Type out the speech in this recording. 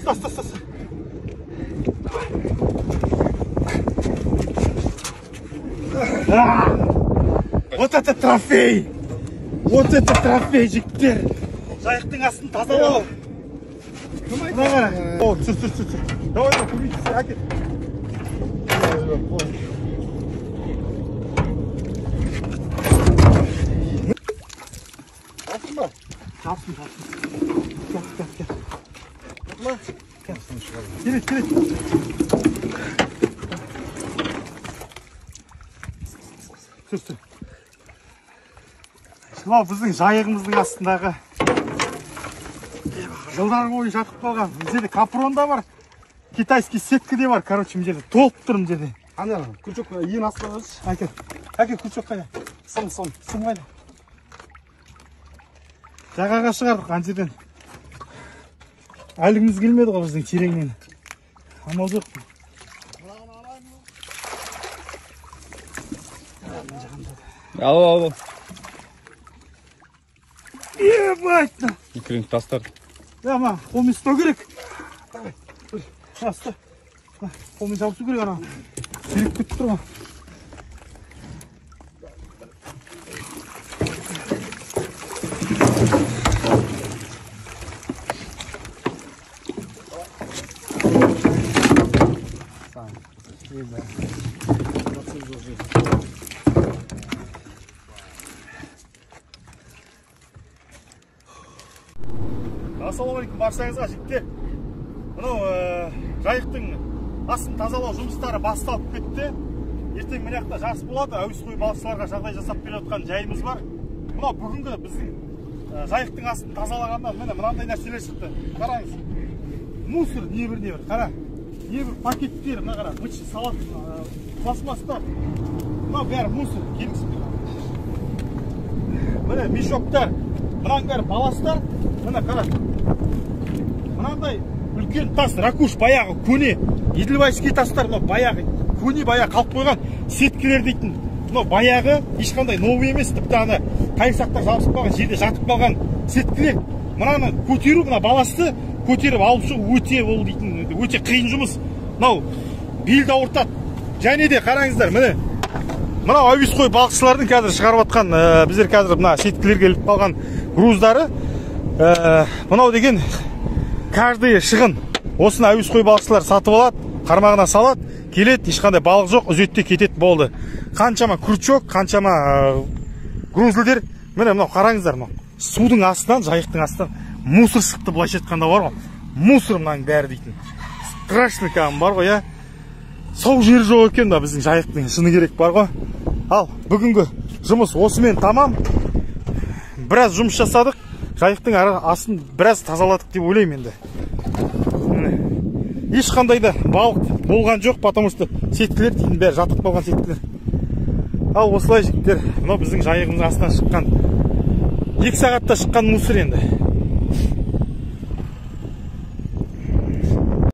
Ұста. Вот это трофей! Вот это трофей, жігіттер! Жайықтың астын тазалау! Мына қара! О, түсір. Давай, көбейтсіз, әкет! Алсын ба? Алсын. Кет. Отма? Келет. Түсір. Мынау біздің жайығымыздың астындағы жылдар бойы жатып қалған. Мына жерде капрон да бар, китайский сетка де бар. Короче, мына жерде толып тұр мына жерде. Ана, күрчок ең астына қойшы. Әке, күрчок қайда? Сым қайда? Жағаға шығардық ана жерден. Әлігіміз келмеді ғой біздің тереңнен. Амал жоқ. Ал. Ебать! Икрин тастар. Ма, қолмен ұстау керек. Ұста. Қолмен жабысу керек ана. Керек кетіп тұр ма? Ассалаумалейкум баршаңызға жігіттер. Мынау жайықтың астын тазалау жұмыстары басталып кетті. Ертең мына жақта жарыс болады. Әуесқой балықшыларға жағдай жасап беріп жатқан жайымыз бар. Мынау бүгінгі біздің жайықтың астын тазалағаннан мынандай нәрселер шықты. Қараңыз. Мусор небір. Қара. Небір пакеттер, мына қара. Бычы салат, пластмастар. Мынау бәрі мусор. Келіңіздер. Міне мешоктар. Мынаның бәрі баластар. Мына қара. Мынандай үлкен тас, ракуш, баяғы көне, еділбайский тастар, баяғы көне қалып қойған сеткілер дейтін. Баяғы ешқандай новый емес, тіпті ана қайырсақтар жабысып қалған жерде жатып қалған сеткілер. Мынаны көтеру, мына баласты көтеріп алып шығу өте қиын жұмыс. Мынау белді ауыртады. Және де қараңыздар, мынау әуесқой балықшылардың қазір шығарып жатқан, біздер қазір мына сеткілер келіп қалған груздары. Мынау деген каждый шығын. Осыны әуесқой балықшылар сатып алады, қармағына салады, келеді, ешқандай балық жоқ, үзетте кетеді болды. Қаншама күрчок, қаншама грузлдер. Мынау қараңыздар, судың астынан, жайықтың астынан мусор шықты, былайша айтқанда бар ғой. Мусор мынаның бәрі дейтін. Страшный кәдімгі бар ғой, сау жері жоқ екен да біздің жайықтың, шыны керек бар ғой. Ал бүгінгі жұмыс осымен тамам. Біраз жұмыс жасадық. Жайықтың астын біраз тазаладық деп ойлаймын енді. Ешқандай да балық болған жоқ, потому что сеткілер дейін бәрі жатып қалған сеткілер. Ал осылай жігіттер, мынау біздің жайығымыздың астынан шыққан 2 сағатта шыққан мусор енді.